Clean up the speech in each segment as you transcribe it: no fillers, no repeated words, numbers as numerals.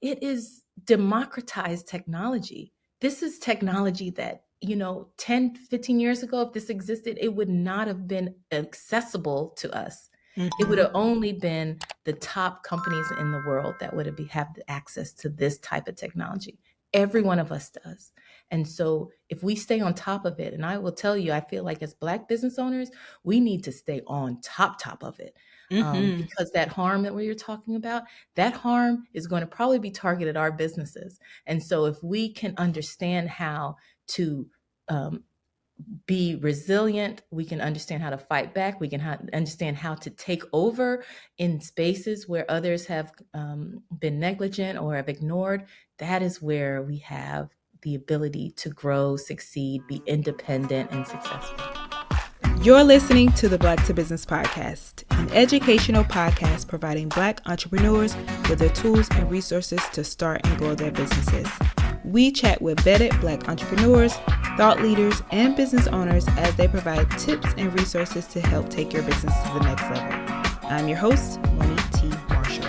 it is democratized technology. This is technology that, 10, 15 years ago, if this existed, it would not have been accessible to us. It would have only been the top companies in the world that would have access to this type of technology. Every one of us does. And so if we stay on top of it, and I will tell you, I feel like as Black business owners, we need to stay on top of it. Mm-hmm. Because that harm that we are talking about, that harm is going to probably be targeted our businesses. And so if we can understand how to um, be resilient, we can understand how to fight back, we can understand how to take over in spaces where others have been negligent or have ignored, that is where we have the ability to grow, succeed, be independent and successful. You're listening to the Black to Business Podcast, an educational podcast providing Black entrepreneurs with the tools and resources to start and grow their businesses. We chat with vetted Black entrepreneurs, thought leaders, and business owners as they provide tips and resources to help take your business to the next level. I'm your host, Monique T. Marshall.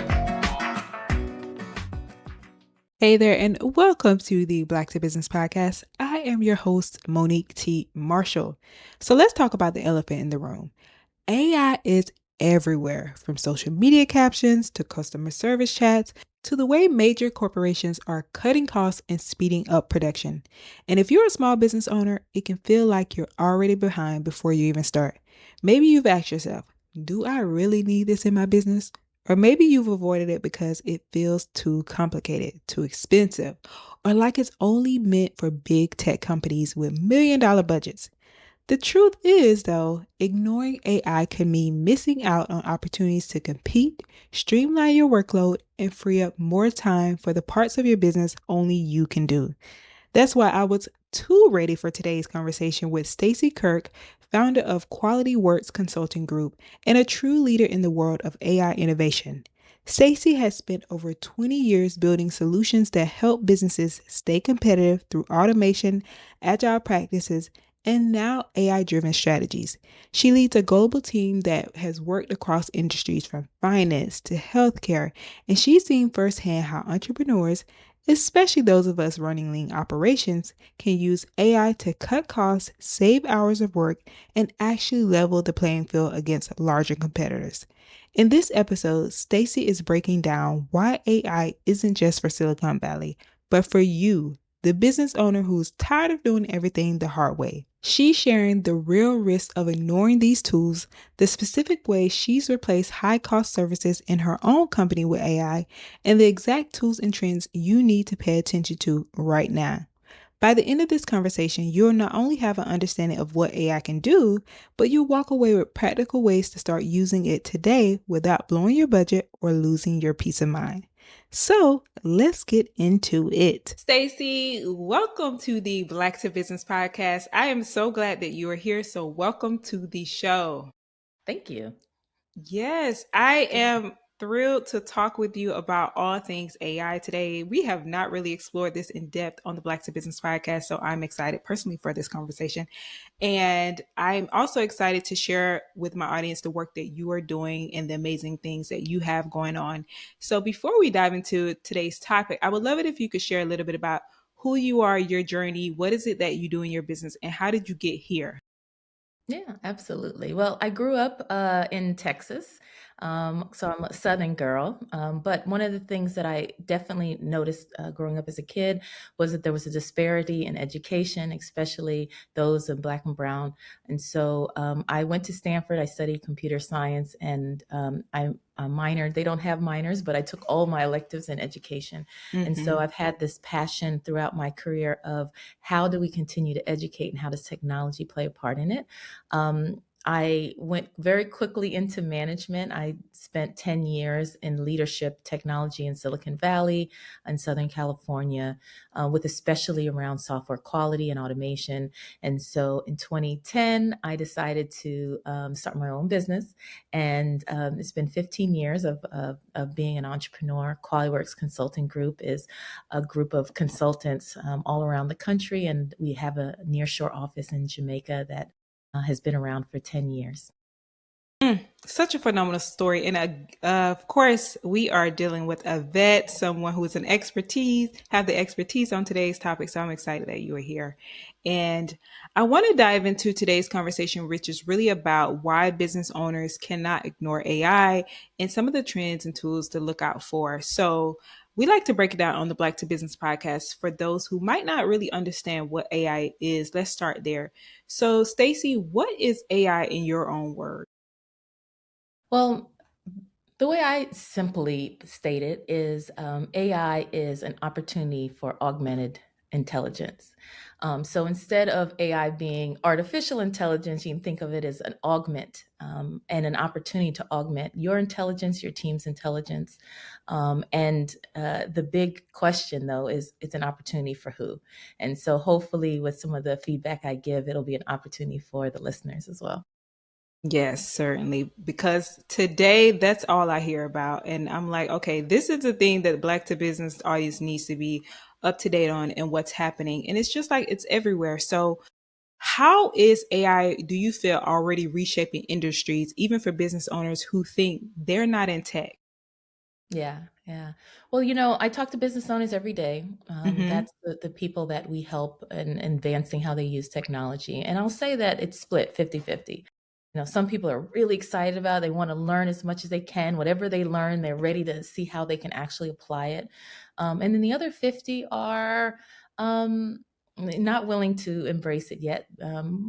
Hey there, and welcome to the Black to Business Podcast. I am your host, Monique T. Marshall. So let's talk about the elephant in the room. AI is everywhere, from social media captions to customer service chats to the way major corporations are cutting costs and speeding up production. And if you're a small business owner, it can feel like you're already behind before you even start. Maybe you've asked yourself, do I really need this in my business? Or maybe you've avoided it because it feels too complicated, too expensive, or like it's only meant for big tech companies with million-dollar budgets. The truth is, though, ignoring AI can mean missing out on opportunities to compete, streamline your workload, and free up more time for the parts of your business only you can do. That's why I was too ready for today's conversation with Stacy Kirk, founder of Quality Works Consulting Group and a true leader in the world of AI innovation. Stacy has spent over 20 years building solutions that help businesses stay competitive through automation, agile practices, and now AI-driven strategies. She leads a global team that has worked across industries from finance to healthcare, and she's seen firsthand how entrepreneurs, especially those of us running lean operations, can use AI to cut costs, save hours of work, and actually level the playing field against larger competitors. In this episode, Stacy is breaking down why AI isn't just for Silicon Valley, but for you, the business owner who's tired of doing everything the hard way. She's sharing the real risk of ignoring these tools, the specific ways she's replaced high-cost services in her own company with AI, and the exact tools and trends you need to pay attention to right now. By the end of this conversation, you'll not only have an understanding of what AI can do, but you'll walk away with practical ways to start using it today without blowing your budget or losing your peace of mind. So let's get into it. Stacy, welcome to the Black to Business Podcast. I am so glad that you are here. So welcome to the show. Thank you. Yes, I am thrilled to talk with you about all things AI today. We have not really explored this in depth on the Black to Business podcast, so I'm excited personally for this conversation. And I'm also excited to share with my audience the work that you are doing and the amazing things that you have going on. So before we dive into today's topic, I would love it if you could share a little bit about who you are, your journey, what is it that you do in your business, and how did you get here? Yeah, absolutely. Well, I grew up in Texas, so I'm a Southern girl. But one of the things that I definitely noticed growing up as a kid was that there was a disparity in education, especially those in Black and Brown. And so I went to Stanford. I studied computer science, and I minored. They don't have minors, but I took all my electives in education. And so I've had this passion throughout my career of how do we continue to educate and how does technology play a part in it? I went very quickly into management. I spent 10 years in leadership technology in Silicon Valley and Southern California, with especially around software quality and automation. And so in 2010, I decided to start my own business. And it's been 15 years of being an entrepreneur. QualityWorks Consulting Group is a group of consultants all around the country. And we have a nearshore office in Jamaica that has been around for 10 years. Such a phenomenal story. And of course, we are dealing with a vet, someone who is have the expertise on today's topic. So I'm excited that you are here. And I want to dive into today's conversation, which is really about why business owners cannot ignore AI and some of the trends and tools to look out for. So we like to break it down on the Black to Business podcast for those who might not really understand what AI is. Let's start there. So, Stacy, what is AI in your own words? Well, the way I simply state it is AI is an opportunity for augmented intelligence. So instead of AI being artificial intelligence, you can think of it as an augment and an opportunity to augment your intelligence, your team's intelligence. And the big question, though, is it's an opportunity for who? And so hopefully, with some of the feedback I give, it'll be an opportunity for the listeners as well. Yes, certainly. Because today, that's all I hear about. And I'm like, okay, this is the thing that Black to Business audience needs to be up to date on and what's happening. And it's just like it's everywhere. So, how is AI, do you feel, already reshaping industries, even for business owners who think they're not in tech? Yeah, yeah. Well, I talk to business owners every day. Hmm. That's the people that we help in advancing how they use technology. And I'll say that it's split 50-50. Some people are really excited about it. They want to learn as much as they can. Whatever they learn, they're ready to see how they can actually apply it. And then the other 50 are not willing to embrace it yet,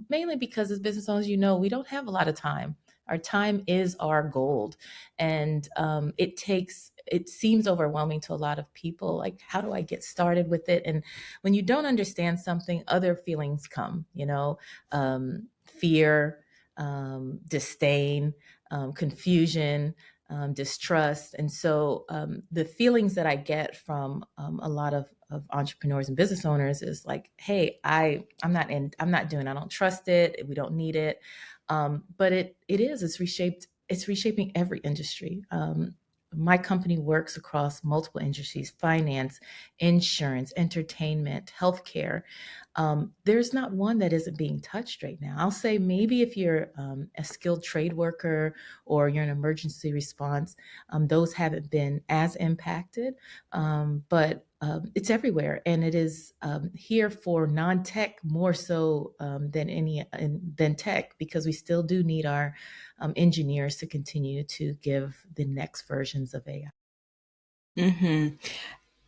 mainly because as business owners, we don't have a lot of time. Our time is our gold, and it seems overwhelming to a lot of people, like, how do I get started with it? And when you don't understand something, other feelings come, fear, disdain, confusion, distrust. And so the feelings that I get from a lot of entrepreneurs and business owners is like, hey, I'm not doing, I don't trust it, we don't need it. But it's reshaping every industry. My company works across multiple industries: finance, insurance, entertainment, healthcare. There's not one that isn't being touched right now. I'll say maybe if you're a skilled trade worker or you're an emergency response, those haven't been as impacted. But it's everywhere, and it is here for non-tech more so than tech, because we still do need our engineers to continue to give the next versions of AI. Hmm.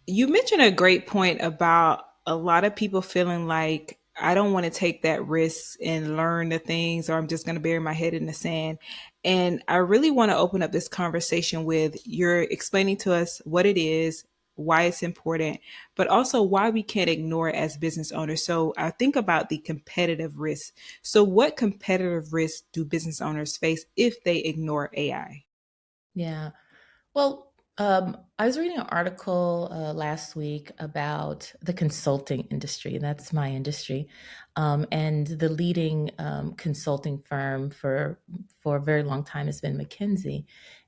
You mentioned a great point about a lot of people feeling like I don't want to take that risk and learn the things, or I'm just going to bury my head in the sand. And I really want to open up this conversation with you're explaining to us what it is, why it's important, but also why we can't ignore it as business owners. So I think about the competitive risk. So, what competitive risks do business owners face if they ignore AI? Yeah. Well, I was reading an article last week about the consulting industry. That's my industry, and the leading consulting firm for a very long time has been McKinsey,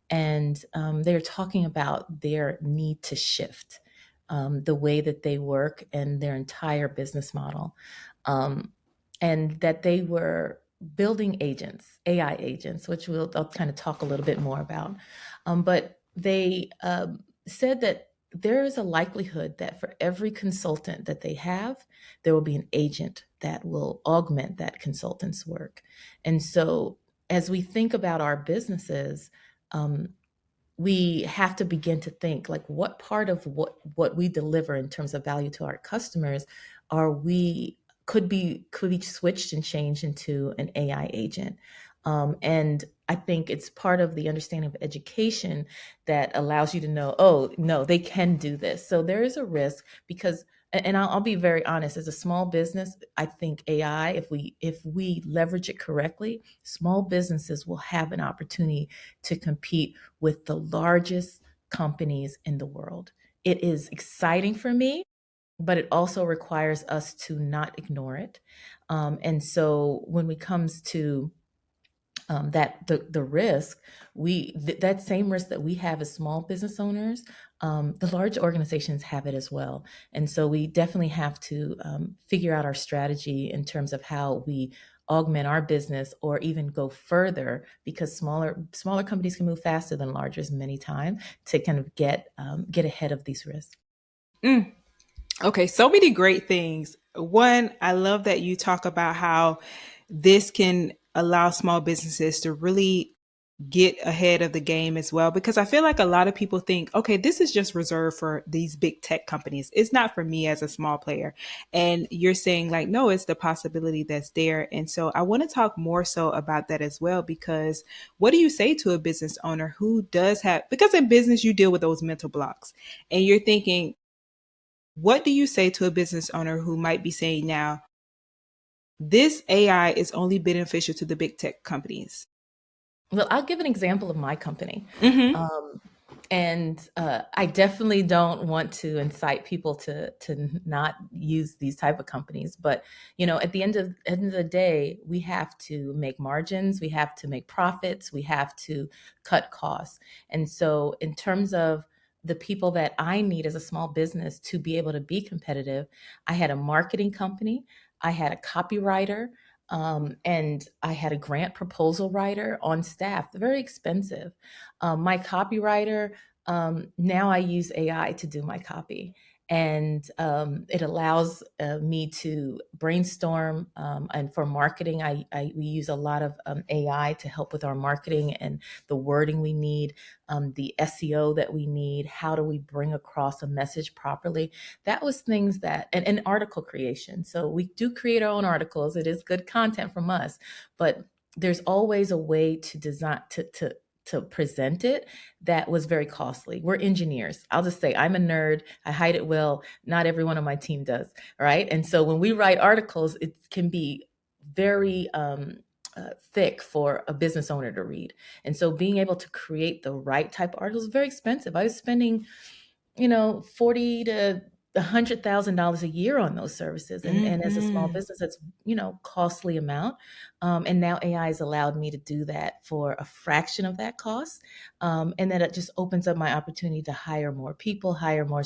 and they're talking about their need to shift the way that they work and their entire business model, um, and that they were building agents, AI agents, which I'll kind of talk a little bit more about. But they said that there is a likelihood that for every consultant that they have, there will be an agent that will augment that consultant's work. And so, as we think about our businesses, um, we have to begin to think, like, what part of what we deliver in terms of value to our customers are we could be switched and changed into an AI agent. And I think it's part of the understanding of education that allows you to know, oh no, they can do this. So there is a risk because, and I'll be very honest, as a small business, I think AI, if we leverage it correctly, small businesses will have an opportunity to compete with the largest companies in the world. It is exciting for me, but it also requires us to not ignore it. And so when it comes to that the risk, that same risk that we have as small business owners, the large organizations have it as well. And so we definitely have to figure out our strategy in terms of how we augment our business or even go further, because smaller companies can move faster than largers many times to kind of get ahead of these risks. Mm. Okay, so many great things. One, I love that you talk about how this can allow small businesses to really get ahead of the game as well, because I feel like a lot of people think, okay, this is just reserved for these big tech companies. It's not for me as a small player. And you're saying like, no, it's the possibility that's there. And so I want to talk more so about that as well, because what do you say to a business owner who does have, because in business you deal with those mental blocks and you're thinking, what do you say to a business owner who might be saying now, this AI is only beneficial to the big tech companies? Well, I'll give an example of my company. Mm-hmm. Um, and I definitely don't want to incite people to not use these type of companies. But at the end of the day, we have to make margins, we have to make profits, we have to cut costs. And so, in terms of the people that I need as a small business to be able to be competitive, I had a marketing company, I had a copywriter, and I had a grant proposal writer on staff. They're very expensive. My copywriter, now I use AI to do my copy. And it allows me to brainstorm. And for marketing, we use a lot of AI to help with our marketing and the wording we need, the SEO that we need. How do we bring across a message properly? That was things that, and article creation. So we do create our own articles. It is good content from us, but there's always a way to design to present it that was very costly. We're engineers. I'll just say I'm a nerd. I hide it well. Not everyone on my team does. Right. And so when we write articles, it can be very thick for a business owner to read. And so being able to create the right type of articles is very expensive. I was spending 40 to $100,000 a year on those services. And as a small Mm-hmm. business, that's, costly amount. And now AI has allowed me to do that for a fraction of that cost. And then it just opens up my opportunity to hire more people, hire more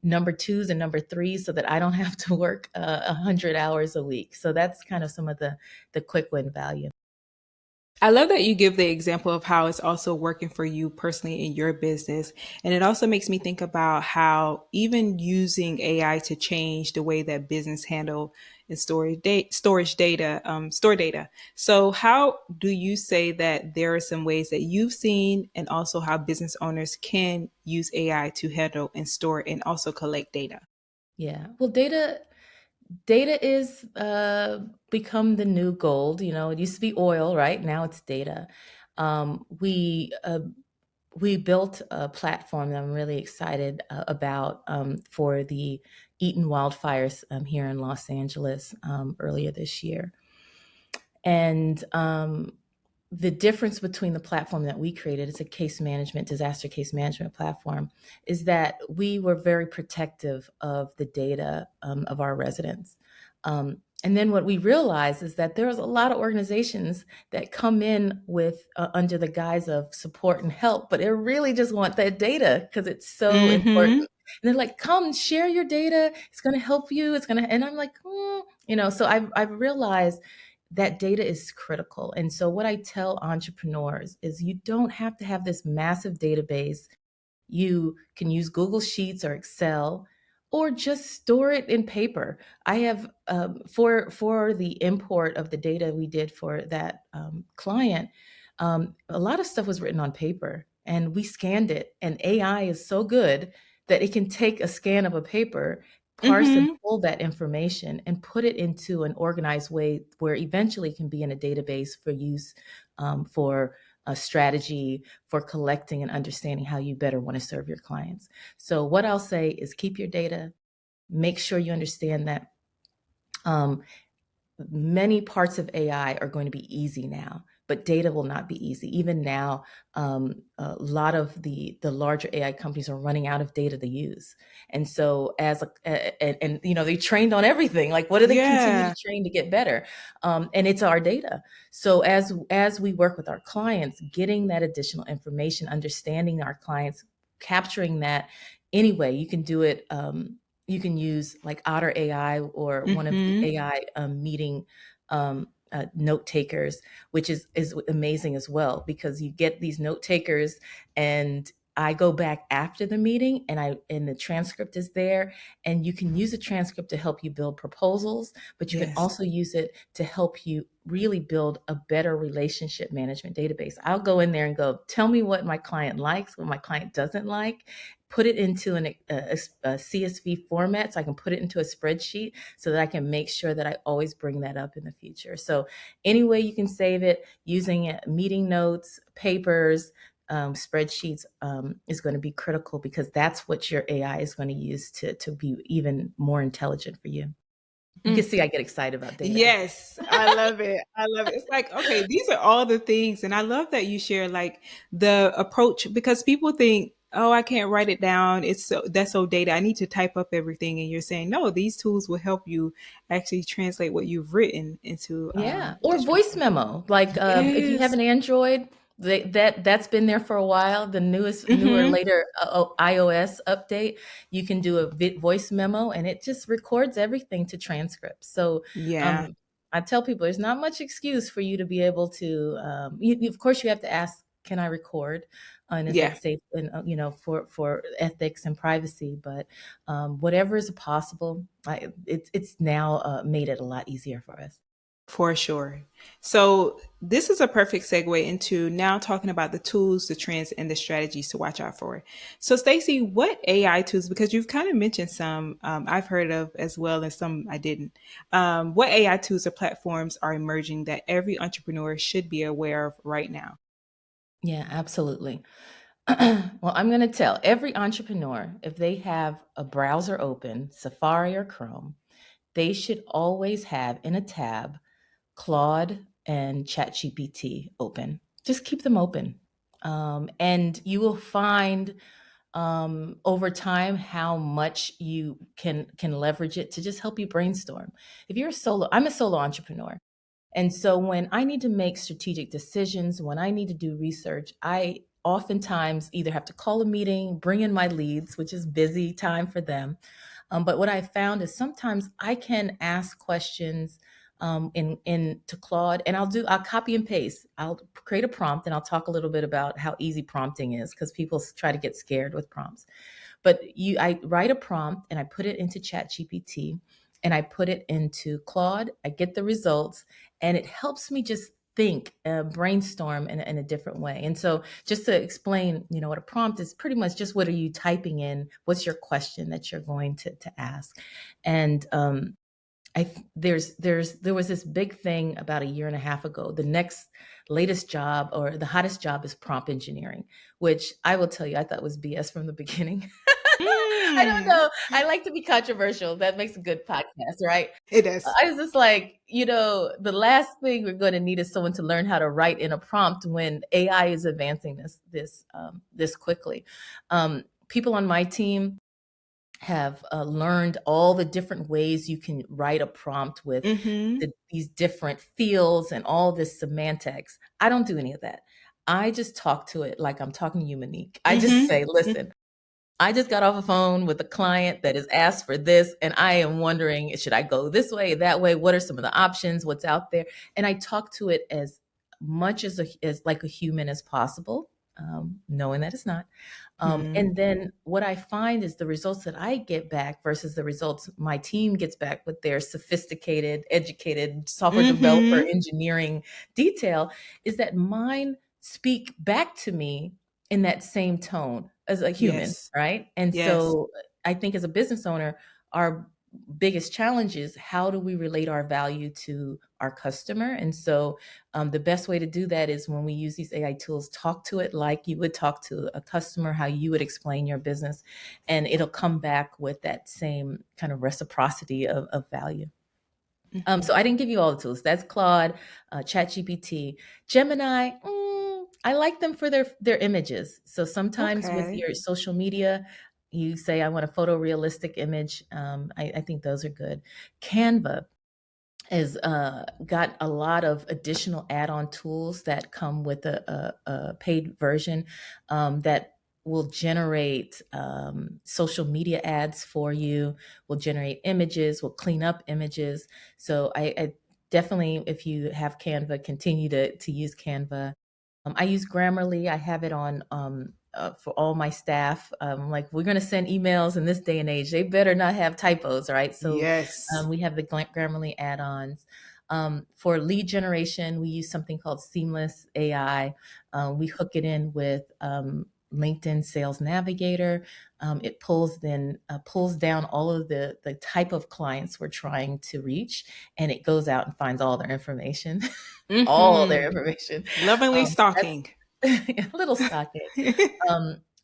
number twos and number threes so that I don't have to work 100 hours a week. So that's kind of some of the quick win value. I love that you give the example of how it's also working for you personally in your business. And it also makes me think about how even using AI to change the way that business handle and store data. So how do you say that there are some ways that you've seen and also how business owners can use AI to handle and store and also collect data? Yeah. Well, data is become the new gold. It used to be oil, right? Now it's data. We built a platform that I'm really excited about for the Eaton wildfires here in Los Angeles earlier this year. And the difference between the platform that we created, it's a disaster case management platform, is that we were very protective of the data of our residents. And then what we realized is that there's a lot of organizations that come in with under the guise of support and help, but they really just want that data because it's so important. Mm-hmm. And they're like, "Come, share your data. It's going to help you. It's going to." And I'm like, So I've realized that data is critical. And so what I tell entrepreneurs is you don't have to have this massive database. You can use Google Sheets or Excel, or just store it in paper. I have for the import of the data we did for that client, a lot of stuff was written on paper, and we scanned it. And AI is so good that it can take a scan of a paper, parse and Mm-hmm. pull that information, and put it into an organized way where eventually it can be in a database for use for a strategy for collecting and understanding how you better want to serve your clients. So, what I'll say is keep your data, make sure you understand that um, many parts of AI are going to be easy now, but data will not be easy. Even now, a lot of the larger AI companies are running out of data to use, and so they trained on everything. Like, what do they continue to Yeah. train to get better? And it's our data. So as we work with our clients, getting that additional information, understanding our clients, capturing that anyway, you can do it. you can use like Otter AI or one of the Mm-hmm. AI meeting note takers, which is amazing as well because you get these note takers, and I go back after the meeting, and the transcript is there, and you can use a transcript to help you build proposals, but you can Yes. also use it to help you really build a better relationship management database. I'll go in there and go, tell me what my client likes, what my client doesn't like, put it into a CSV format so I can put it into a spreadsheet so that I can make sure that I always bring that up in the future. So any way you can save it using it, meeting notes, papers, spreadsheets is going to be critical because that's what your AI is going to use to be even more intelligent for you. You can see I get excited about data. Yes, I love it. I love it. It's like, okay, these are all the things. And I love that you share like the approach because people think, oh, I can't write it down. It's so that's so data. I need to type up everything. And you're saying, no, these tools will help you actually translate what you've written into Yeah, or additional voice stuff. memo. Like if you have Yes. an Android, that's been there for a while. The newer, Mm-hmm. later iOS update, you can do a voice memo, and it just records everything to transcripts. So Yeah. um, I tell people there's not much excuse for you to be able to. Of course, you have to ask, "Can I record?" And is Yeah. that safe? And for ethics and privacy, but whatever is possible, it's now made it a lot easier for us. For sure. So, this is a perfect segue into now talking about the tools, the trends, and the strategies to watch out for. So, Stacey, what AI tools, because you've kind of mentioned some I've heard of as well as some I didn't. What AI tools or platforms are emerging that every entrepreneur should be aware of right now? Yeah, absolutely. Well, I'm going to tell every entrepreneur if they have a browser open, Safari or Chrome, they should always have in a tab Claude and ChatGPT open. Just keep them open. And you will find over time how much you can leverage it to just help you brainstorm. If you're a solo, I'm a solo entrepreneur. And so when I need to make strategic decisions, when I need to do research, I oftentimes either have to call a meeting, bring in my leads, which is busy time for them. But what I found is sometimes I can ask questions in to Claude, and I'll copy and paste. I'll create a prompt, and I'll talk a little bit about how easy prompting is because people try to get scared with prompts. But I write a prompt and I put it into Chat GPT and I put it into Claude. I get the results, and it helps me just think, brainstorm in a different way. And so, just to explain, what a prompt is, pretty much just what are you typing in? What's your question that you're going to ask? And there was this big thing about a year and a half ago. The next latest job or the hottest job is prompt engineering, which I will tell you I thought was BS from the beginning. I don't Mm, know. I like to be controversial. That makes a good podcast, right? it is. I was just like, the last thing we're going to need is someone to learn how to write in a prompt when AI is advancing this quickly. People on my team have learned all the different ways you can write a prompt with Mm-hmm. these different fields and all this semantics. I don't do any of that. I just talk to it like I'm talking to you, Monique. I just say, Mm-hmm. listen, I just got off a phone with a client that has asked for this, and I am wondering, should I go this way, that way? What are some of the options? What's out there? And I talk to it as much as like a human as possible, knowing that it's not. Mm-hmm. And then what I find is the results that I get back versus the results my team gets back with their sophisticated, educated software developer Mm-hmm. engineering detail is that mine speak back to me in that same tone as a human, Yes. right? And Yes. so I think as a business owner, our biggest challenge is how do we relate our value to our customer? And so the best way to do that is when we use these AI tools, talk to it like you would talk to a customer, how you would explain your business, and it'll come back with that same kind of reciprocity of value. So I didn't give you all the tools. That's Claude, ChatGPT, Gemini. I like them for their images. So sometimes with Okay. your social media, you say I want a photorealistic image. I think those are good. Canva has got a lot of additional add-on tools that come with a paid version that will generate social media ads for you, will generate images, will clean up images. So I definitely, if you have Canva, continue to use Canva. I use Grammarly. I have it on for all my staff. Like, we're going to send emails in this day and age. They better not have typos, right? So Yes. we have the Grammarly add-ons. For lead generation, we use something called Seamless AI. We hook it in with LinkedIn Sales Navigator. It pulls down all of the type of clients we're trying to reach, and it goes out and finds all their information, all their Mm-hmm. information. Lovingly That's stalking. a little stocking.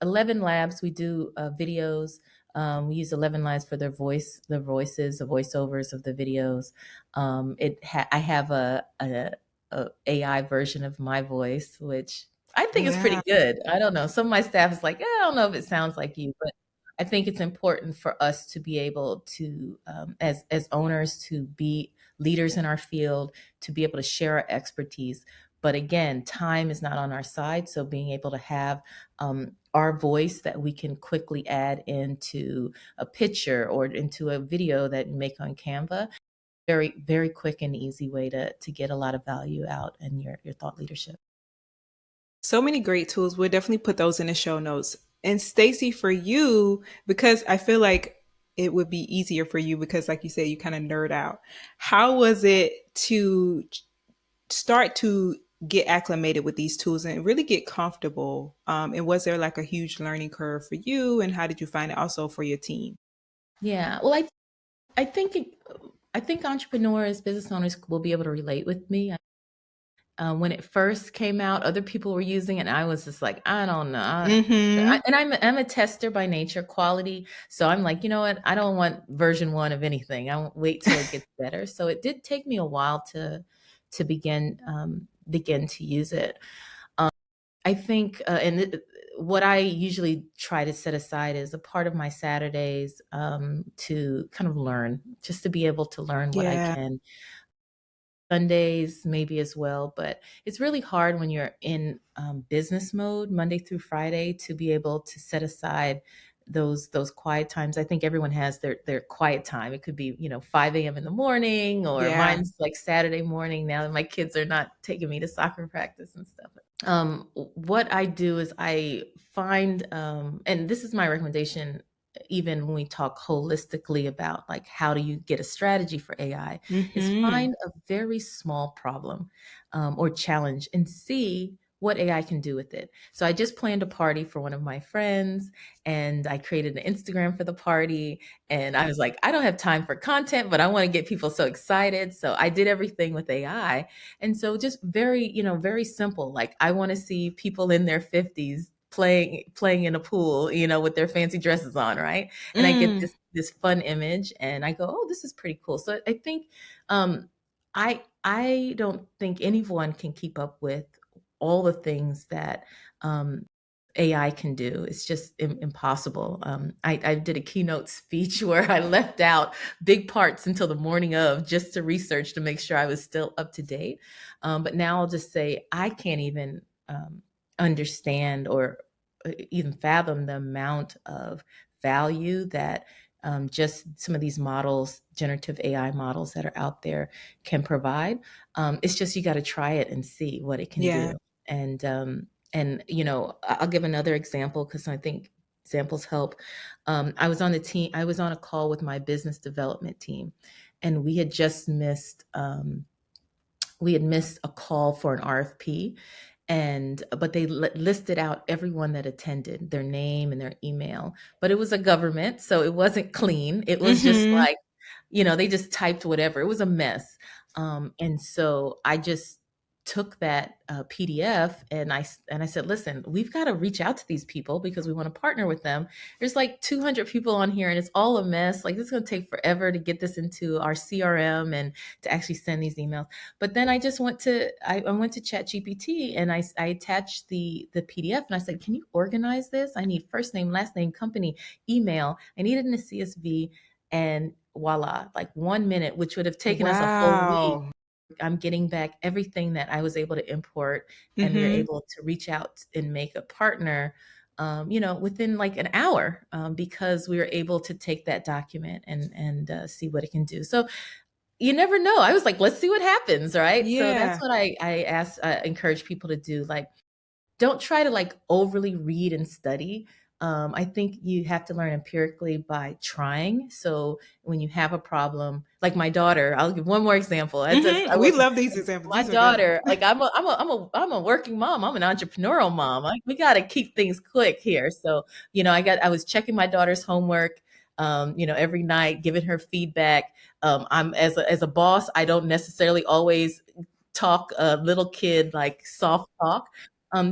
11 Labs, we do videos. We use 11 Labs for their voices, the voiceovers of the videos. I have a AI version of my voice, which I think is pretty Yeah. good. I don't know. Some of my staff is like, I don't know if it sounds like you, but I think it's important for us to be able to, as owners, to be leaders in our field, to be able to share our expertise. But again, time is not on our side. So being able to have our voice that we can quickly add into a picture or into a video that you make on Canva, very, very quick and easy way to get a lot of value out in your thought leadership. So many great tools. We'll definitely put those in the show notes. And Stacy, for you, because I feel like it would be easier for you because, like you said, you kind of nerd out. How was it to start to get acclimated with these tools and really get comfortable? And was there like a huge learning curve for you? And how did you find it also for your team? Yeah. Well, I think I think entrepreneurs, business owners will be able to relate with me. When it first came out, other people were using it, and I was just like, I don't know. Mm-hmm. And I'm a tester by nature, quality. So I'm like, you know what? I don't want version one of anything. I won't wait till it gets better. So it did take me a while to begin to use it. I think, what I usually try to set aside is a part of my Saturdays to kind of learn, just to be able to learn what I Yeah. can. Sundays maybe as well, but it's really hard when you're in business mode Monday through Friday to be able to set aside those quiet times. I think everyone has their quiet time. It could be 5 a.m. in the morning, or Yeah. mine's like Saturday morning now that my kids are not taking me to soccer practice and stuff. What I do is I find, and this is my recommendation, even when we talk holistically about like how do you get a strategy for AI, is Mm-hmm. find a very small problem or challenge and see what AI can do with it. So I just planned a party for one of my friends, and I created an Instagram for the party. And I was like, I don't have time for content, but I want to get people so excited. So I did everything with AI. And so just very, very simple. Like, I want to see people in their 50s playing in a pool, with their fancy dresses on, right? And I get Mm. this fun image, and I go, "Oh, this is pretty cool." So I think um I don't think anyone can keep up with all the things that AI can do. It's just impossible. I did a keynote speech where I left out big parts until the morning of, just to research to make sure I was still up to date. But now I'll just say I can't even understand or even fathom the amount of value that just some of these models, generative AI models that are out there, can provide. It's just, you got to try it and see what it can Yeah. do. And I'll give another example because I think examples help. I was on a call with my business development team, and we had missed a call for an RFP, and but they listed out everyone that attended, their name and their email, but it was a government, so it wasn't clean. It was just Mm-hmm. like, they just typed whatever. It was a mess. And so I just took that PDF, and I said, listen, we've got to reach out to these people because we want to partner with them. There's like 200 people on here, and it's all a mess. Like, this is going to take forever to get this into our CRM and to actually send these emails. But then I went to ChatGPT, and I attached the PDF, and I said, can you organize this? I need first name, last name, company, email. I need it in a CSV, and voila, like 1 minute, which would have taken us a whole week. Wow. I'm getting back everything that I was able to import, and we were Mm-hmm. able to reach out and make a partner within like an hour, because we were able to take that document and see what it can do. So you never know. I was like, let's see what happens, right? So that's Yeah. what I encourage people to do. Like, don't try to like overly read and study. I think you have to learn empirically by trying. So when you have a problem, like my daughter, I'll give one more example. I We wasn't love these examples. my These are good. daughter, like I'm a working mom. I'm an entrepreneurial mom. We got to keep things quick here. So, I was checking my daughter's homework, every night, giving her feedback. I'm as a boss, I don't necessarily always talk a little kid like soft talk.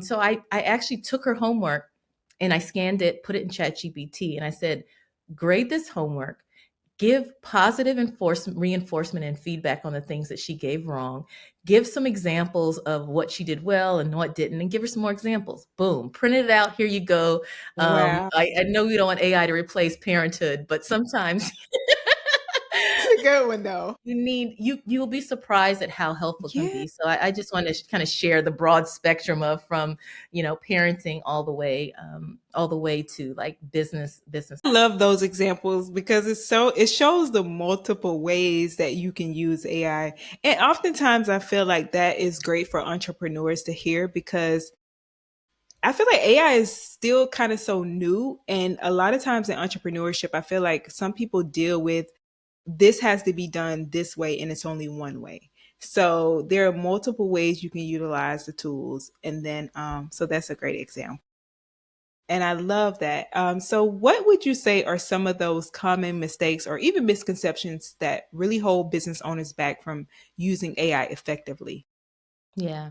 So I actually took her homework and I scanned it, put it in ChatGPT, and I said, grade this homework, give positive reinforcement and feedback on the things that she gave wrong, give some examples of what she did well and what didn't, and give her some more examples. Boom, printed it out. Here you go. Wow. I know we don't want AI to replace parenthood, but sometimes It's a good one though. you'll be surprised at how helpful it can Yeah. be. So I just want to kind of share the broad spectrum of from parenting all the way to like business. I love those examples because it shows the multiple ways that you can use AI. And oftentimes I feel like that is great for entrepreneurs to hear because I feel like AI is still kind of so new. And a lot of times in entrepreneurship, I feel like some people deal with this has to be done this way and it's only one way. So there are multiple ways you can utilize the tools. And then, so that's a great example. And I love that. So, what would you say are some of those common mistakes or even misconceptions that really hold business owners back from using AI effectively? Yeah.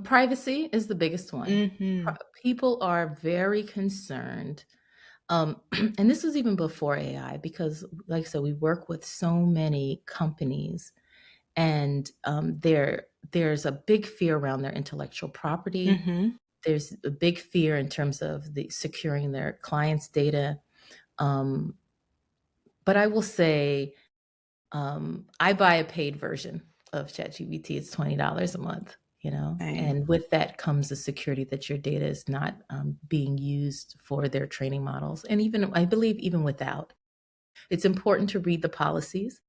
Privacy is the biggest one. Hmm. People are very concerned. And this was even before AI, because, like I said, we work with so many companies, and there's a big fear around their intellectual property. Hmm. There's a big fear in terms of the securing their clients' data. Um, but I will say, I buy a paid version of ChatGPT. It's $20 a month, Same. and with that comes the security that your data is not being used for their training models. And even, I believe, even without, it's important to read the policies.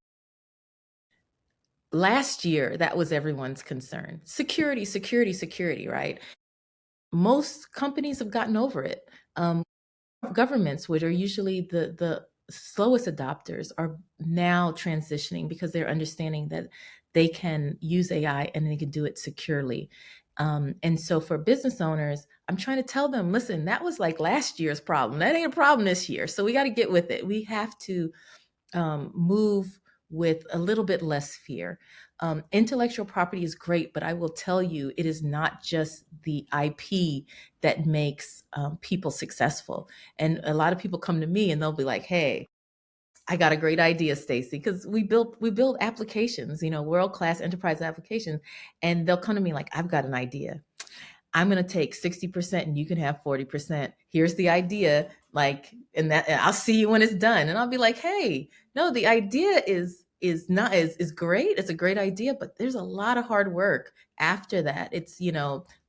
Last year, that was everyone's concern: security, security, security, right? Most companies have gotten over it. Governments, which are usually the slowest adopters, are now transitioning because they're understanding that they can use AI and they can do it securely. And so for business owners, I'm trying to tell them, listen, that was like last year's problem. That ain't a problem this year. So we got to get with it. We have to move with a little bit less fear. Intellectual property is great, but I will tell you, it is not just the IP that makes people successful. And a lot of people come to me and they'll be like, "Hey, I got a great idea, Stacy," because we build applications, world class enterprise applications, and they'll come to me like, "I've got an idea. I'm going to take 60% and you can have 40%. Here's the idea." Like, and I'll see you when it's done. And I'll be like, "Hey, no, the idea is not is great. It's a great idea, but there's a lot of hard work after that. It's,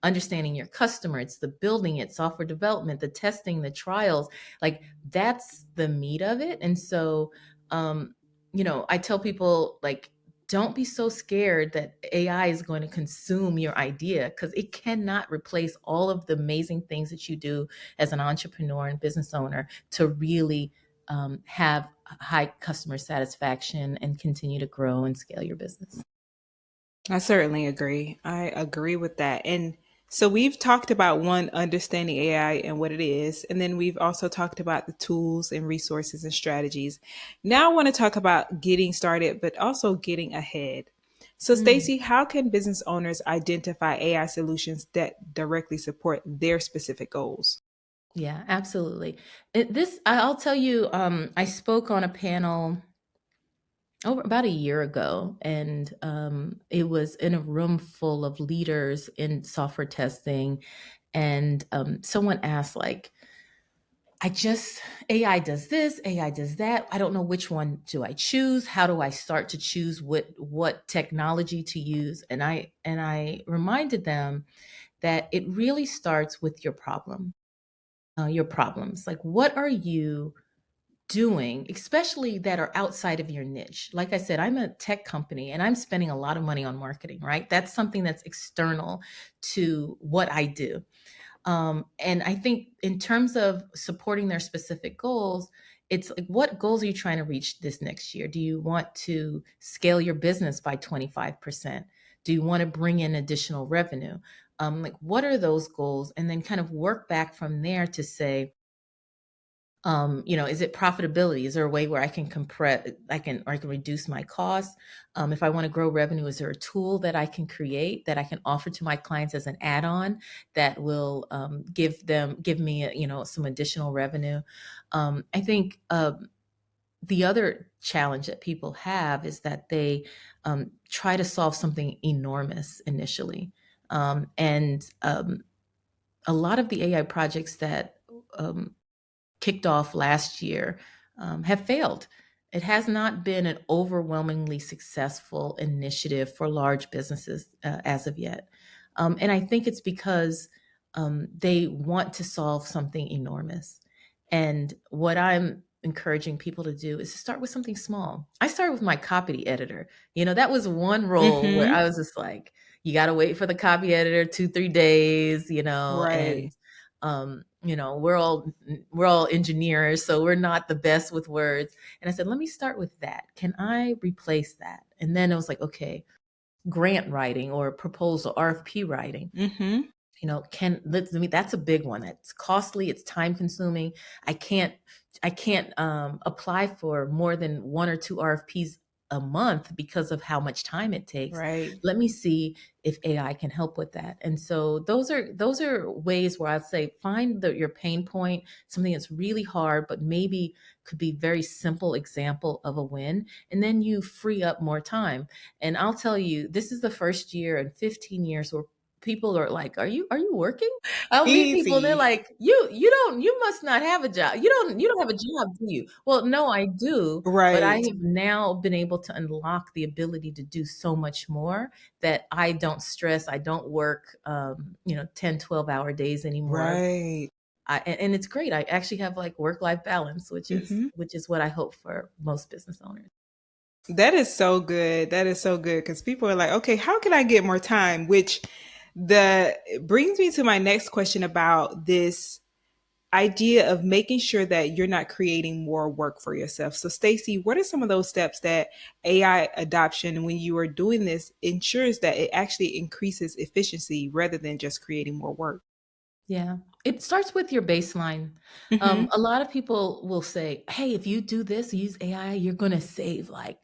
understanding your customer, it's the building it, software development, the testing, the trials. Like, that's the meat of it." And so, I tell people, like, don't be so scared that AI is going to consume your idea, because it cannot replace all of the amazing things that you do as an entrepreneur and business owner to really have high customer satisfaction and continue to grow and scale your business. I certainly agree. I agree with that. And so we've talked about one, understanding AI and what it is. And then we've also talked about the tools and resources and strategies. Now I want to talk about getting started, but also getting ahead. So, Mm, Stacy, how can business owners identify AI solutions that directly support their specific goals? yeah, absolutely. I'll tell you, I spoke on a panel over about a year ago, and it was in a room full of leaders in software testing. And someone asked, like, I just AI does this, AI does that. I don't know which one do I choose. How do I start to choose what technology to use? And I reminded them that it really starts with your problem. your problems. Like, what are you doing, especially that are outside of your niche? Like I said, I'm a tech company and I'm spending a lot of money on marketing, right? That's something that's external to what I do. And I think in terms of supporting their specific goals, it's like, what goals are you trying to reach this next year? Do you want to scale your business by 25%? Do you want to bring in additional revenue? Like, what are those goals? And then kind of work back from there to say, is it profitability? Is there a way where I can compress, I can reduce my costs? If I want to grow revenue, is there a tool that I can create that I can offer to my clients as an add-on that will give me, some additional revenue? I think the other challenge that people have is that they try to solve something enormous initially, and a lot of the AI projects that um, kicked off last year have failed. It has not been an overwhelmingly successful initiative for large businesses as of yet. And I think it's because they want to solve something enormous. And what I'm encouraging people to do is to start with something small. I started with my copy editor. That was one role where Mm-hmm. I was just like, you got to wait for the copy editor 2, 3 days, and Right. we're all engineers, so we're not the best with words. And I said, let me start with that. Can I replace that? And then it was like, okay, grant writing or proposal, RFP writing. Mm-hmm. That's a big one. It's costly, it's time consuming. I can't apply for more than one or two RFPs a month because of how much time it takes. Right. Let me see if AI can help with that. And so those are ways where I'd say find your pain point, something that's really hard but maybe could be very simple example of a win, and then you free up more time. And I'll tell you, this is the first year in 15 years where people are like, "Are you working?" I'll meet people and they're Easy. like, You must not have a job. You don't have a job, do you?" Well, no, I do, but I Right. have now been able to unlock the ability to do so much more that I don't stress, I don't work 10, 12-hour days anymore. Right. And it's great. I actually have like work-life balance, which is Mm-hmm. which is what I hope for most business owners. That is so good. That is so good because people are like, okay, how can I get more time? Which the brings me to my next question about this idea of making sure that you're not creating more work for yourself. So, Stacy, what are some of those steps that AI adoption, when you are doing this, ensures that it actually increases efficiency rather than just creating more work? Yeah. It starts with your baseline. Mm-hmm. A lot of people will say, "Hey, if you do this, use AI, you're going to save like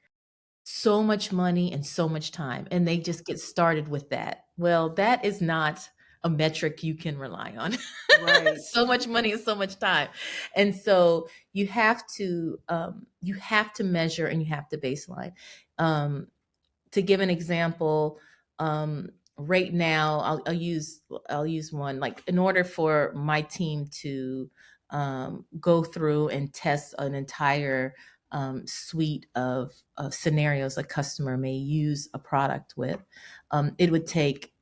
so much money and so much time." And they just get started with that. Well, that is not a metric you can rely on. Right. So much money and so much time. And so you have to measure and you have to baseline. Um, to give an example, right now I'll use one. Like, in order for my team to go through and test an entire suite of scenarios a customer may use a product with, it would take,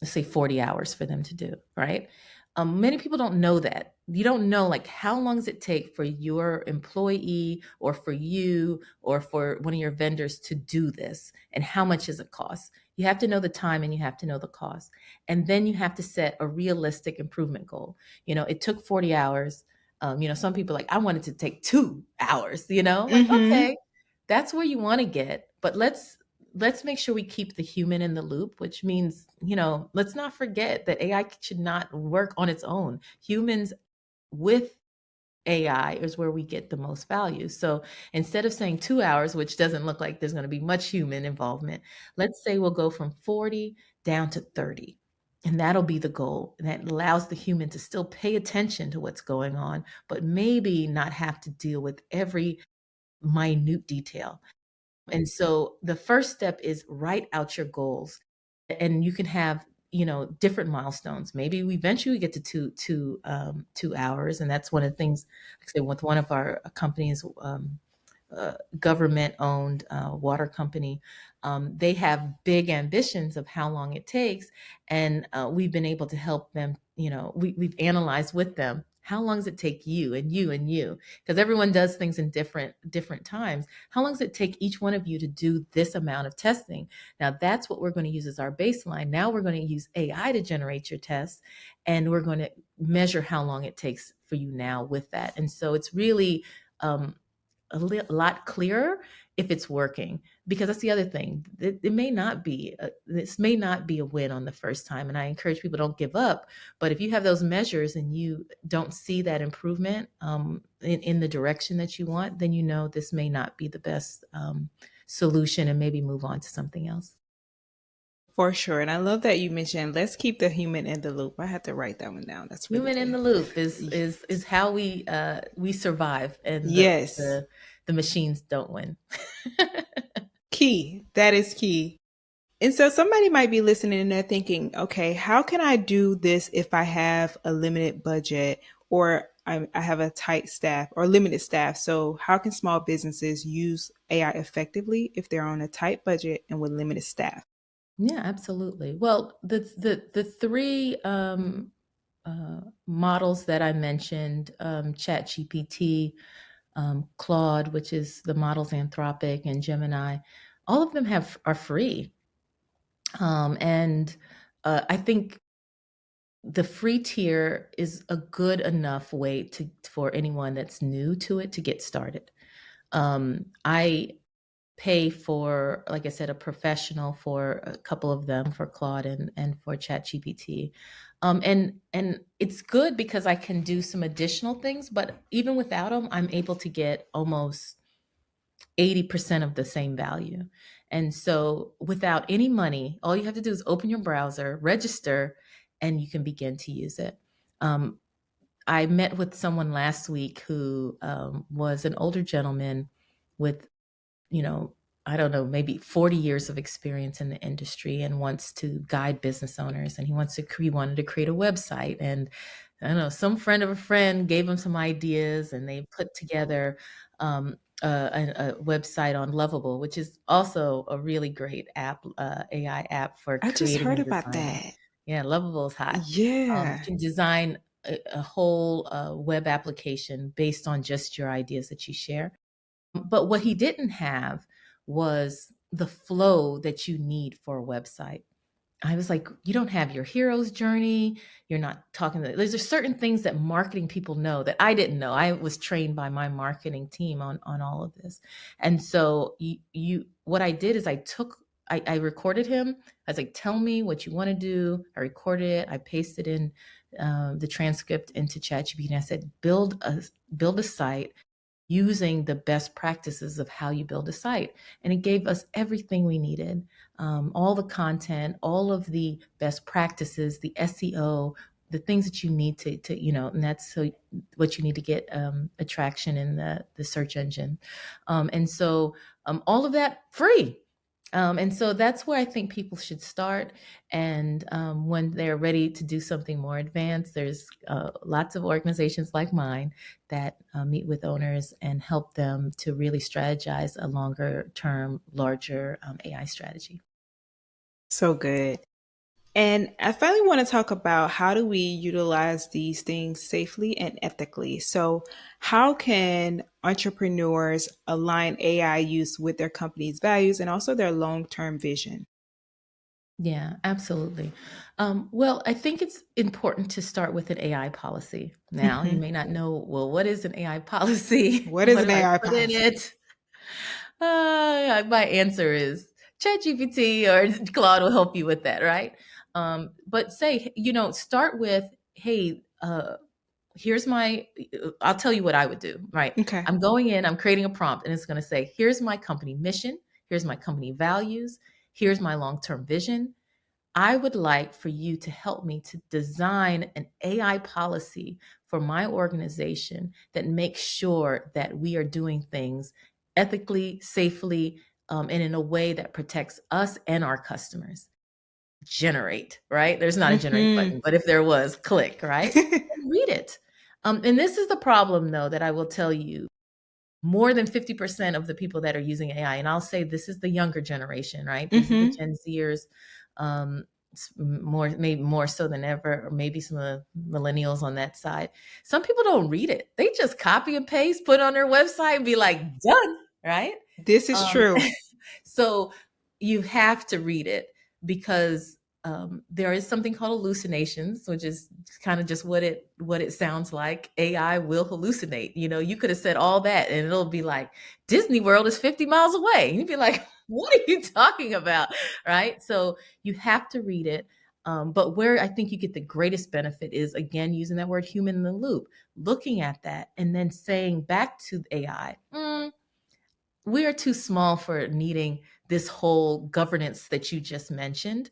let's say, 40 hours for them to do, right? Many people don't know that. You don't know, like, how long does it take for your employee or for you or for one of your vendors to do this, and how much does it cost? You have to know the time and you have to know the cost. And then you have to set a realistic improvement goal. It took 40 hours. Some people like, I want it to take 2 hours, like, Mm-hmm. okay, that's where you want to get. But let's make sure we keep the human in the loop, which means, let's not forget that AI should not work on its own. Humans with AI is where we get the most value. So instead of saying 2 hours, which doesn't look like there's going to be much human involvement, let's say we'll go from 40 down to 30. And that'll be the goal. And that allows the human to still pay attention to what's going on, but maybe not have to deal with every minute detail. And so the first step is write out your goals, and you can have, different milestones. Maybe we eventually get to 2 hours. And that's one of the things, like I say, with one of our companies, government owned water company. They have big ambitions of how long it takes. And we've been able to help them. We've analyzed with them How long does it take you and you and you? Because everyone does things in different times. How long does it take each one of you to do this amount of testing? Now that's what we're going to use as our baseline. Now we're going to use AI to generate your tests, and we're going to measure how long it takes for you now with that. And so it's really um, lot clearer if it's working, because that's the other thing. It may not be this may not be a win on the first time, and I encourage people, don't give up. But if you have those measures and you don't see that improvement in the direction that you want, then you know this may not be the best solution, and maybe move on to something else. For sure. And I love that you mentioned let's keep the human in the loop. I had to write that one down. That's really Human in good. the loop is how we survive, and Yes. the machines don't win. Key. That is key. And so somebody might be listening and they're thinking, okay, how can I do this if I have a limited budget or I have a tight staff or limited staff? So, how can small businesses use AI effectively if they're on a tight budget and with limited staff? Yeah, absolutely. Well, the three models that I mentioned, Chat GPT, Claude, which is the models Anthropic, and Gemini, all of them are free. And I think the free tier is a good enough way for anyone that's new to it to get started. I pay for, like I said, a professional for a couple of them, for Claude and for ChatGPT. And it's good because I can do some additional things, but even without them, I'm able to get almost 80% of the same value. And so without any money, all you have to do is open your browser, register, and you can begin to use it. Um, I met with someone last week who was an older gentleman with, you know, I don't know, maybe 40 years of experience in the industry, and wants to guide business owners. And he wanted to create a website. And I don't know, some friend of a friend gave him some ideas, and they put together a website on Lovable, which is also a really great app, AI app for I just creating heard and about designing. that. Yeah, Lovable is hot. Yeah. Can design a whole web application based on just your ideas that you share. But what he didn't have was the flow that you need for a website. I was like, you don't have your hero's journey. You're not talking to, there's certain things that marketing people know that I didn't know. I was trained by my marketing team on all of this. And so what I did is I recorded him. I was like, tell me what you want to do. I recorded it. I pasted in the transcript into ChatGPT, and I said, build a site using the best practices of how you build a site. And it gave us everything we needed, all the content, all of the best practices, the SEO, the things that you need and that's so what you need to get attraction in the search engine. And so all of that free. And so that's where I think people should start. And when they're ready to do something more advanced, there's lots of organizations like mine that meet with owners and help them to really strategize a longer term, larger AI strategy. So good. And I finally want to talk about how do we utilize these things safely and ethically. So, how can entrepreneurs align AI use with their company's values and also their long term vision? Yeah, absolutely. Well, I think it's important to start with an AI policy. Now, you Mhm. may not know, well, what is an AI policy? What is What an do I AI put in policy? it? My answer is ChatGPT or Claude will help you with that, right? But say, start with, hey, here's I'll tell you what I would do, right? Okay. I'm going in, I'm creating a prompt, and it's going to say, here's my company mission, here's my company values, here's my long term vision. I would like for you to help me to design an AI policy for my organization that makes sure that we are doing things ethically, safely, and in a way that protects us and our customers. Generate, right? There's not a generate Hmm. button, but if there was, click, right? And read it. And this is the problem, though, that I will tell you, more than 50% of the people that are using AI, and I'll say this is the younger generation, right? These are the Hmm. Gen Zers. Um, more, maybe more so than ever, or maybe some of the millennials on that side. Some people don't read it. They just copy and paste, put it on their website, and be like, done, right? This is Um, true. so you have to read it because there is something called hallucinations, which is kind of just what it sounds like. AI will hallucinate. You could have said all that, and it'll be like Disney World is 50 miles away. And you'd be like, "What are you talking about?" Right? So you have to read it. But where I think you get the greatest benefit is, again, using that word human in the loop, looking at that and then saying back to AI, we are too small for needing this whole governance that you just mentioned.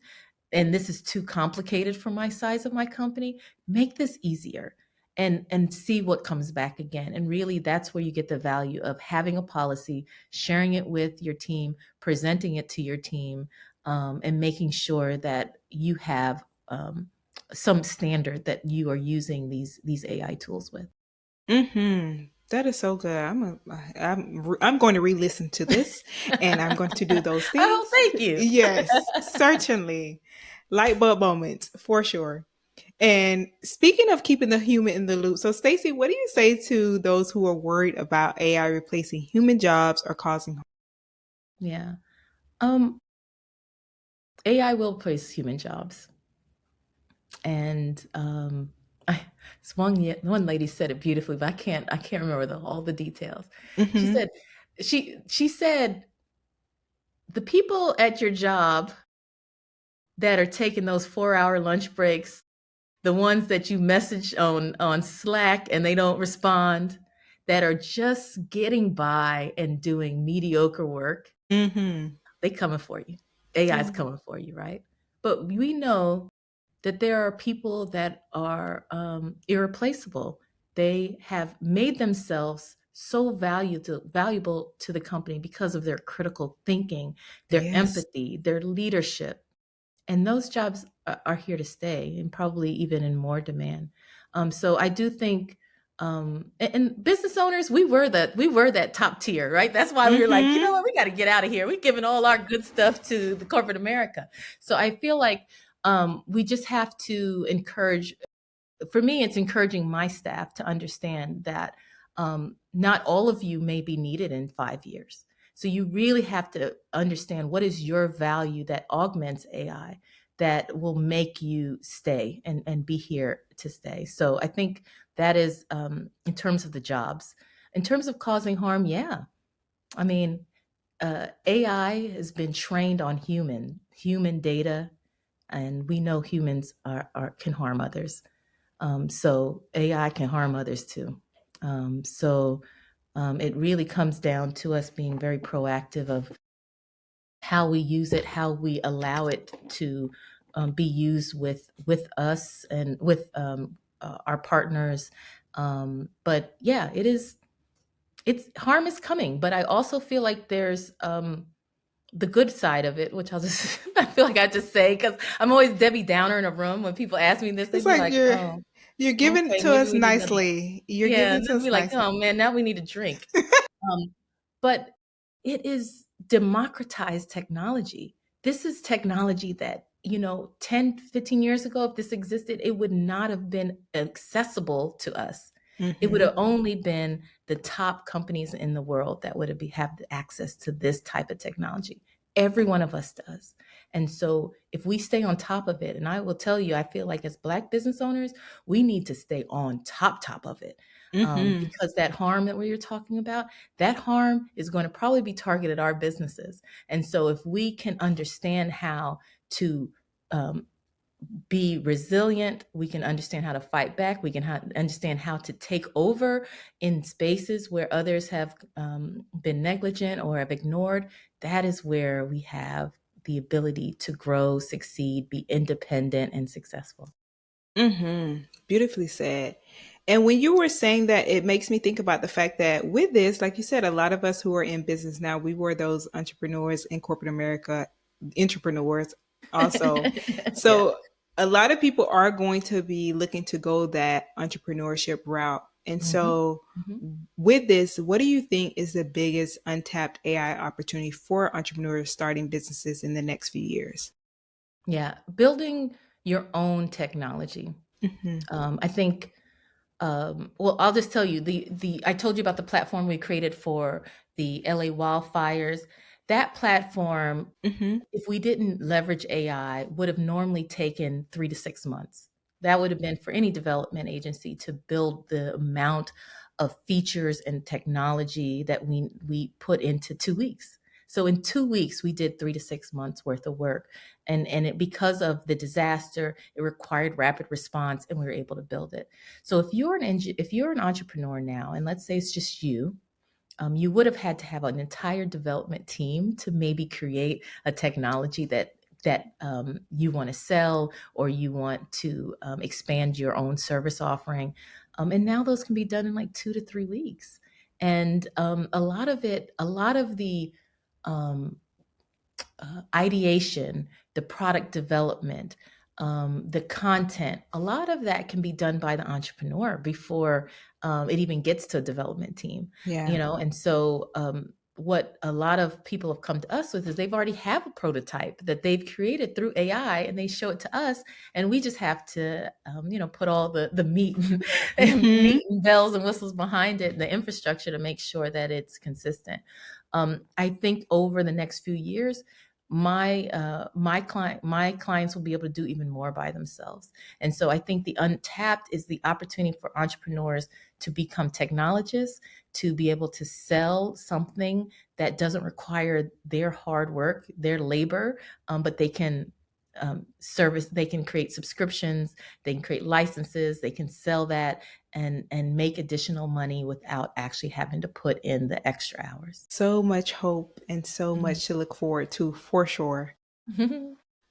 And this is too complicated for my size of my company. Make this easier and see what comes back again. And really, that's where you get the value of having a policy, sharing it with your team, presenting it to your team, and making sure that you have some standard that you are using these AI tools with. That is so good. I'm going to re-listen to this, and I'm going to do those Oh, things. thank you. Yes, certainly. Light bulb moments for sure. And speaking of keeping the human in the loop, so Stacy, what do you say to those who are worried about AI replacing human jobs or causing harm? Yeah. Um, AI will replace human jobs. And I, this one lady said it beautifully, but I can't remember all the details. She Mm-hmm. said she said the people at your job that are taking those 4-hour lunch breaks, the ones that you message on Slack and they don't respond, that are just getting by and doing mediocre work, Mm-hmm. they coming for you. AI is Oh, coming for you, right? But we know that there are people that are irreplaceable. They have made themselves so valuable to the company because of their critical thinking, their yes. empathy, their leadership. And those jobs are here to stay and probably even in more demand. So I do think, and business owners, we were that top tier, right? That's why we were like, you know Mm-hmm. what, we got to get out of here. We've given all our good stuff to the corporate America. So I feel like we just have to encourage, for me, it's encouraging my staff to understand that not all of you may be needed in 5 years. So you really have to understand what is your value that augments AI that will make you stay and be here to stay. So I think that is in terms of the jobs. In terms of causing harm, yeah. I mean, AI has been trained on human data, and we know humans can harm others. So AI can harm others too. So it really comes down to us being very proactive of how we use it, how we allow it to be used with us and with our partners. But yeah, it's harm is coming. But I also feel like there's the good side of it, which I'll just I feel like I just say because I'm always Debbie Downer in a room. When people ask me this, It's they'd be like like, "Oh, you're giving it okay, to maybe us we need another." nicely. You're Yeah, giving and it to then us be like, nicely. "Oh man, now we need a drink." Um, but it is democratized technology. This is technology that, 10, 15 years ago, if this existed, it would not have been accessible to us. It would Mm-hmm. have only been the top companies in the world that would have the access to this type of technology. Every one of us does. And so if we stay on top of it, and I will tell you, I feel like as Black business owners, we need to stay on top of it. Mm-hmm. Because that harm that we are talking about, that harm is going to probably be targeted our businesses. And so if we can understand how to um, be resilient, we can understand how to fight back, we can understand how to take over in spaces where others have been negligent or have ignored, that is where we have the ability to grow, succeed, be independent and successful. Mm-hmm. Beautifully said. And when you were saying that, it makes me think about the fact that with this, like you said, a lot of us who are in business now, we were those entrepreneurs in corporate America, entrepreneurs also. Yeah. So a lot of people are going to be looking to go that entrepreneurship route. And Hmm. so Hmm. with this, what do you think is the biggest untapped AI opportunity for entrepreneurs starting businesses in the next few years? Yeah, building your own technology. Hmm. I think well, I'll just tell you the I told you about the platform we created for the LA wildfires. That platform, Hmm. if we didn't leverage AI, would have normally taken 3 to 6 months. That would have been for any development agency to build the amount of features and technology that we put into 2 weeks. So in 2 weeks, we did 3 to 6 months worth of work, and because of the disaster, it required rapid response, and we were able to build it. So if you're an entrepreneur now, and let's say it's just you, you would have had to have an entire development team to maybe create a technology that you want to sell, or you want to expand your own service offering. And now those can be done in like 2 to 3 weeks. And a lot of the um, ideation, the product development, the content, a lot of that can be done by the entrepreneur before it even gets to a development team, Yeah. And so, what a lot of people have come to us with is they've already have a prototype that they've created through AI, and they show it to us, and we just have to, put all the meat and Hmm. meat and bells and whistles behind it, and the infrastructure to make sure that it's consistent. I think over the next few years, my clients will be able to do even more by themselves. And so I think the untapped is the opportunity for entrepreneurs to become technologists, to be able to sell something that doesn't require their hard work, their labor, but they can they can create subscriptions, they can create licenses, they can sell that and make additional money without actually having to put in the extra hours. So much hope and so Mhm. much to look forward to for sure.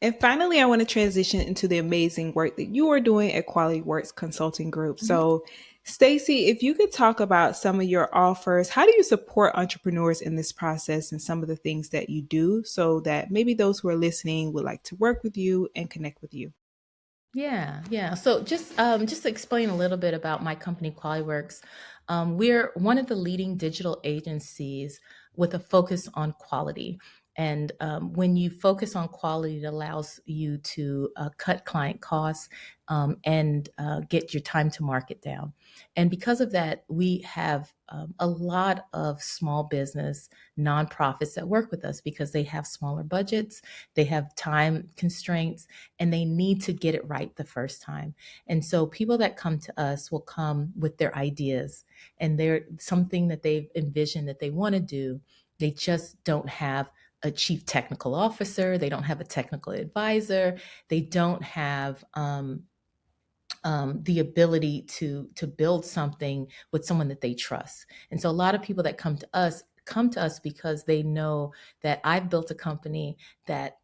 And finally, I want to transition into the amazing work that you are doing at Quality Works Consulting Group. Mhm. So, Stacy, if you could talk about some of your offers, how do you support entrepreneurs in this process and some of the things that you do so that maybe those who are listening would like to work with you and connect with you? Yeah, yeah. So just to explain a little bit about my company, QualityWorks, we're one of the leading digital agencies with a focus on quality. And when you focus on quality, it allows you to cut client costs and get your time to market down. And because of that, we have a lot of small business nonprofits that work with us because they have smaller budgets, they have time constraints, and they need to get it right the first time. And so people that come to us will come with their ideas, and they're something that they've envisioned that they want to do. They just don't have a chief technical officer, they don't have a technical advisor, they don't have the ability to build something with someone that they trust. And so a lot of people that come to us because they know that I've built a company that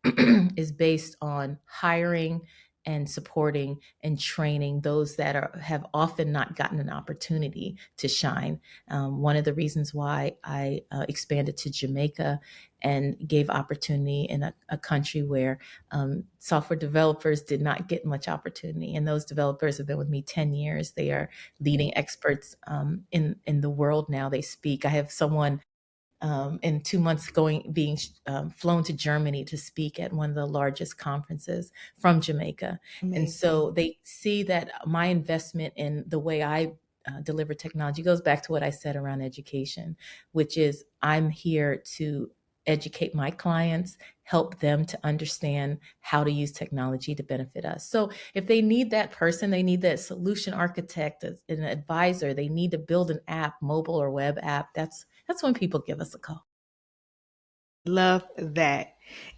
is based on hiring and supporting and training those that have often not gotten an opportunity to shine. One of the reasons why I expanded to Jamaica and gave opportunity in a country where software developers did not get much opportunity. And those developers have been with me 10 years. They are leading experts in the world now. They speak. I have someone in 2 months being flown to Germany to speak at one of the largest conferences from Jamaica. And Amazing. so they see that my investment in the way I deliver technology goes back to what I said around education, which is I'm here to educate my clients, help them to understand how to use technology to benefit us. So if they need that person, they need that solution architect, an advisor, they need to build an app, mobile or web app. That's when people give us a call. Love that.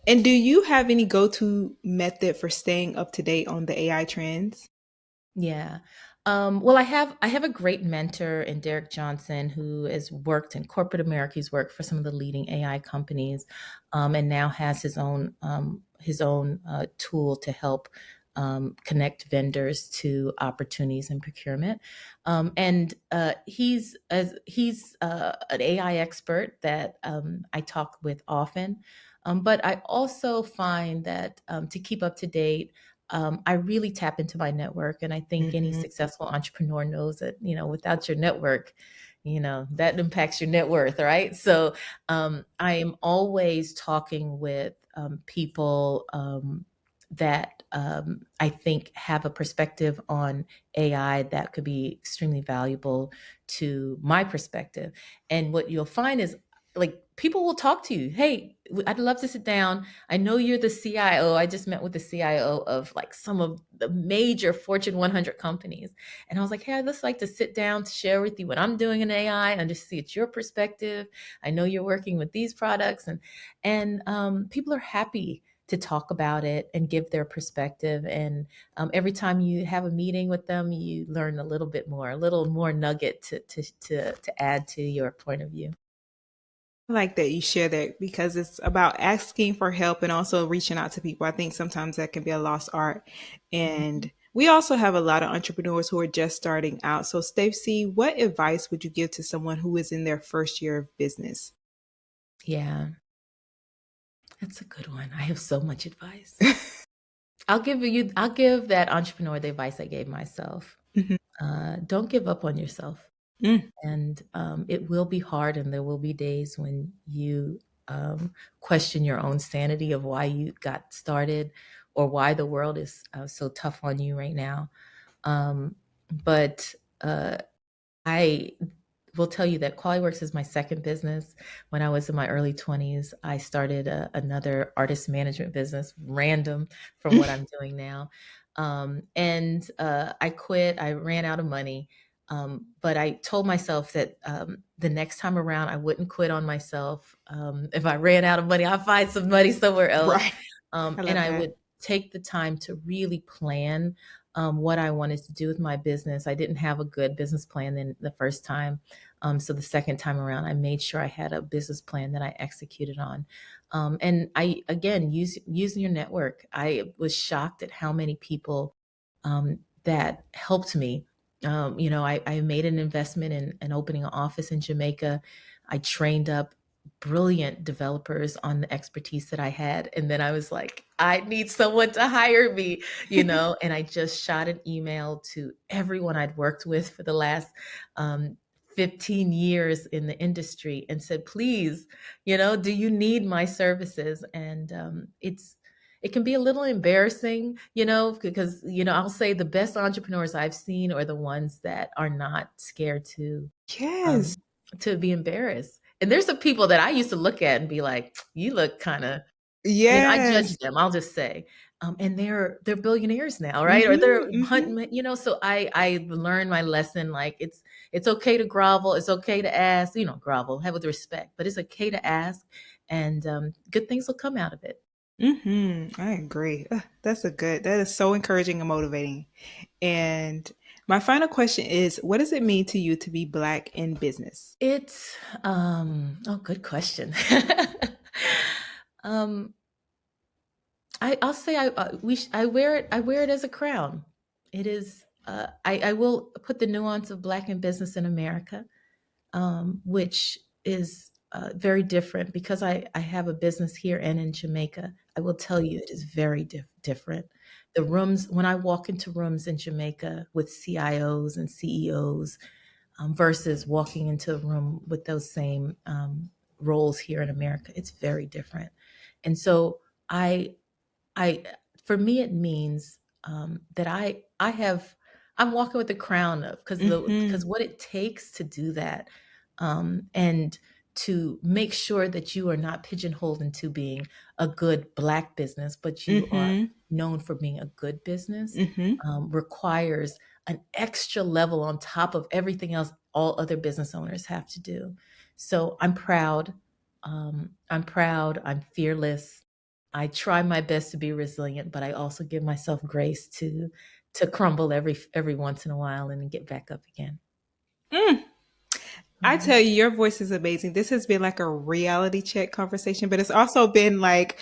And do you have any go to method for staying up to date on the AI trends? Yeah. Well, I have a great mentor in Derek Johnson who has worked in corporate America. He's worked for some of the leading AI companies, and now has his own tool to help connect vendors to opportunities in procurement. And he's an AI expert that I talk with often. But I also find that to keep up to date, I really tap into my network. And I think any Hmm. successful entrepreneur knows that, without your network, that impacts your net worth, right? So I am always talking with people that I think have a perspective on AI that could be extremely valuable to my perspective. And what you'll find is, like, people will talk to you. Hey, I'd love to sit down. I know you're the CIO. I just met with the CIO of like some of the major Fortune 100 companies. And I was like, hey, I'd just like to sit down to share with you what I'm doing in AI and just see it's your perspective. I know you're working with these products, and people are happy to talk about it and give their perspective. And every time you have a meeting with them, you learn a little bit more, a little more nugget to add to your point of view. I like that you share that because it's about asking for help and also reaching out to people. I think sometimes that can be a lost art. Mhm. And we also have a lot of entrepreneurs who are just starting out. So, Stacey, what advice would you give to someone who is in their first year of business? Yeah, that's a good one. I have so much advice. I'll give that entrepreneur the advice I gave myself. Mhm. Don't give up on yourself. Mm. And it will be hard, and there will be days when you question your own sanity of why you got started or why the world is so tough on you right now. But uh, I will tell you that QualityWorks is my second business. When I was in my early 20s, I started another artist management business, random from what I'm doing now. And I quit. I ran out of money. But I told myself that the next time around, I wouldn't quit on myself. If I ran out of money, I'll find some money somewhere else. Right. I And love I that. would take the time to really plan what I wanted to do with my business. I didn't have a good business plan then the first time. So the second time around, I made sure I had a business plan that I executed on. And I, again, using your network, I was shocked at how many people that helped me. I made an investment in opening an office in Jamaica. I trained up brilliant developers on the expertise that I had. And then I was like, I need someone to hire me, and I just shot an email to everyone I'd worked with for the last um, 15 years in the industry and said, please, do you need my services? And it can be a little embarrassing, because, I'll say the best entrepreneurs I've seen are the ones that are not scared Yes. um, to be embarrassed. And there's some people that I used to look at and be like, you look kind of, I judge Yes. them, I'll just say. And they're billionaires now, right? Or Hmm. they're Hmm. hunting, so I learned my lesson. Like, it's okay to grovel, it's okay to ask, grovel, have with respect, but it's okay to ask, and good things will come out of it. I agree. That is so encouraging and motivating. And my final question is, what does it mean to you to be Black in business? It's oh, good question. um I'll say I wear it as a crown. It is I will put the nuance of Black in business in America, which is very different because I have a business here and in Jamaica. I will tell you, it is very different. The rooms, when I walk into rooms in Jamaica with CIOs and CEOs, versus walking into a room with those same roles here in America, it's very different. And so I I for me it means that I'm walking with the crown of, Mm-hmm. because what it takes to do that, and to make sure that you are not pigeonholed into being a good Black business, but you are Mm-hmm. known for being a good business, Mm-hmm. requires an extra level on top of everything else all other business owners have to do. So I'm proud. I'm proud. I'm fearless. I try my best to be resilient, but I also give myself grace to crumble every once in a while and then get back up again. Mm. I Mhm. tell you, your voice is amazing. This has been like a reality check conversation, but it's also been like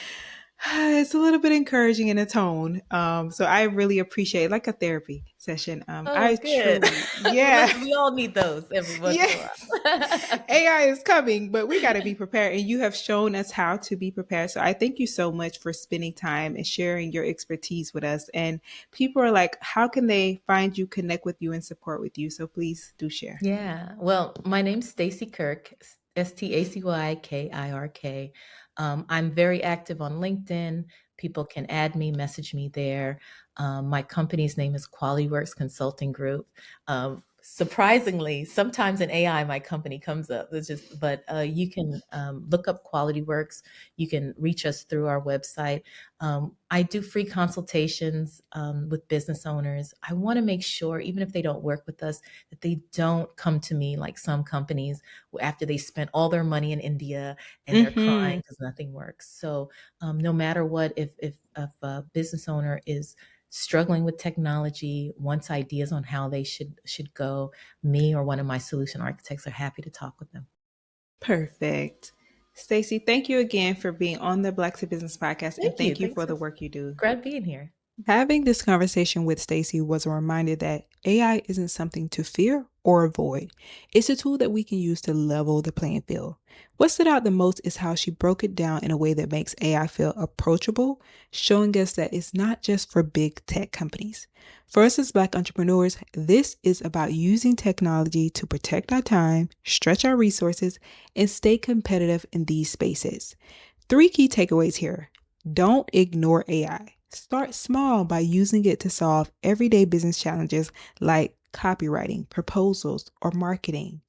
it's a little bit encouraging in a tone. So I really appreciate like a therapy session. Oh, I good. truly, Well, yeah, listen, we all need those every once in a yes. while. AI is coming, but we got to be prepared. And you have shown us how to be prepared. So I thank you so much for spending time and sharing your expertise with us. And people are like, how can they find you, connect with you, and support with you? So please do share. Yeah. Well, my name's Stacy Kirk, Stacy Kirk. I'm very active on LinkedIn. People can add me, message me there. My company's name is Quality Works Consulting Group. Surprisingly, sometimes in AI, my company comes up. But you can look up Quality Works. You can reach us through our website. I do free consultations with business owners. I want to make sure, even if they don't work with us, that they don't come to me like some companies after they spent all their money in India and they're crying Mm-hmm. because nothing works. So no matter what, if a business owner is struggling with technology, wants ideas on how they should go, me or one of my solution architects are happy to talk with them. Perfect. Stacy, thank you again for being on the Black to Business podcast, and Thank you. thank you Thanks for for the work you do. glad being here. Having this conversation with Stacy was a reminder that AI isn't something to fear or avoid. It's a tool that we can use to level the playing field. What stood out the most is how she broke it down in a way that makes AI feel approachable, showing us that it's not just for big tech companies. For us as Black entrepreneurs, this is about using technology to protect our time, stretch our resources, and stay competitive in these spaces. Three key takeaways here. Don't ignore AI. Start small by using it to solve everyday business challenges like copywriting, proposals, or marketing.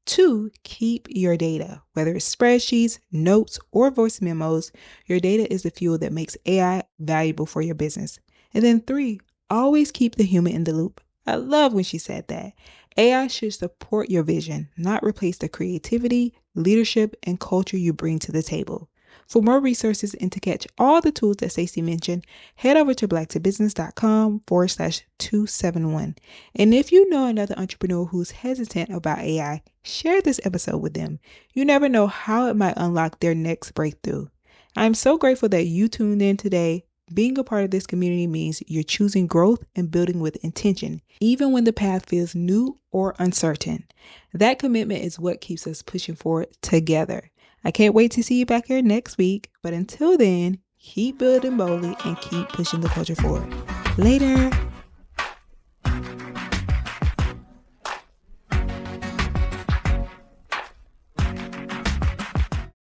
Two, keep your data. Whether it's spreadsheets, notes, or voice memos, your data is the fuel that makes AI valuable for your business. And then three, always keep the human in the loop. I love when she said that. AI should support your vision, not replace the creativity, leadership, and culture you bring to the table. For more resources and to catch all the tools that Stacey mentioned, head over to blacktobusiness.com/271. And if you know another entrepreneur who's hesitant about AI, share this episode with them. You never know how it might unlock their next breakthrough. I'm so grateful that you tuned in today. Being a part of this community means you're choosing growth and building with intention, even when the path feels new or uncertain. That commitment is what keeps us pushing forward together. I can't wait to see you back here next week, but until then, keep building boldly and keep pushing the culture forward. Later.